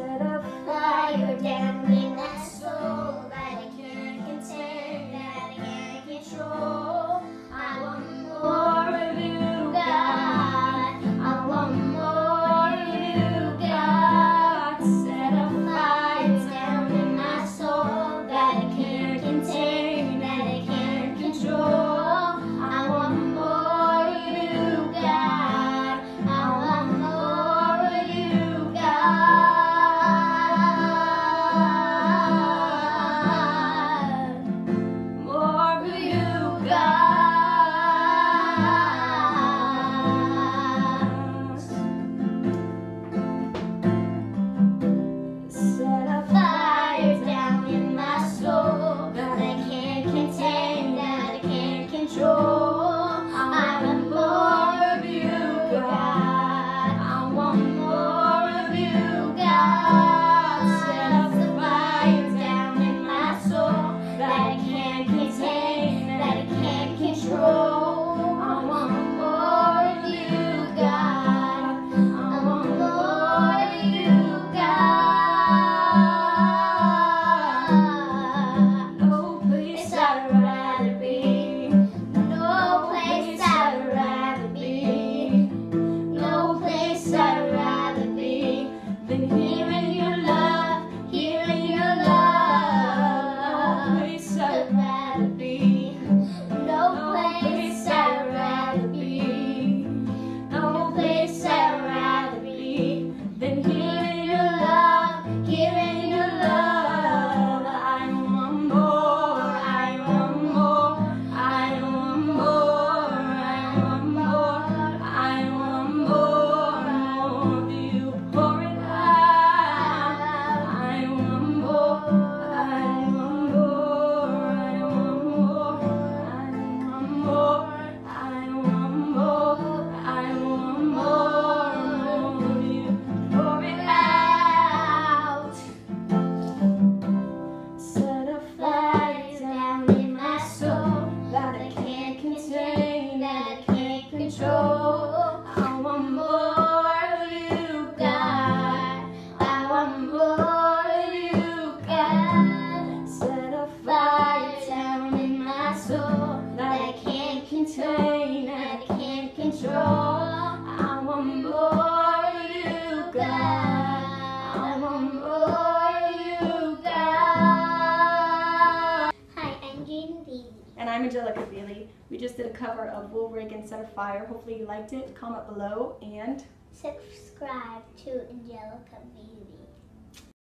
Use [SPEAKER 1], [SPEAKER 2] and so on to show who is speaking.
[SPEAKER 1] Set a fire down in my soul that I can't contain, that I can't control. I want more of you, God. I want more of you, God. Set a fire down in my soul that I can't contain, that I can't control. I want more of you, God. I want more of you, God. More of you, God. Set a fire down in my soul that I can't contain, that I can't control. I want more of you, God. I want more of you, God. Set a fire down in my soul that I can't contain, that I can't control. I want more of you, God. I want more of you, God. No place I'd rather be. No place I'd rather be. No place I'd rather be than here in your love, here in your love. No place I'd rather be. No place I'd rather be. No place I'd rather be than here in your love, here in your love. I want more, I want more, I want more, I want more, I want more of you. Pour it out. I want more, I want more, I want more, I want more, I want more of you. Pour it out. Set a fire down in my soul that I can't contain, that I can't control. I want more of you, God. I want more of you, God. Set a fire down in my soul that I can't contain, that I can't control. I want more of you, God. I want more of you, God. Hi, I'm Jaden Beebe.
[SPEAKER 2] And I'm Angelica Bailey. We just did a cover of Will Reagan Set a Fire. Hopefully you liked it. Comment below and
[SPEAKER 1] Subscribe to Angelica Beebe.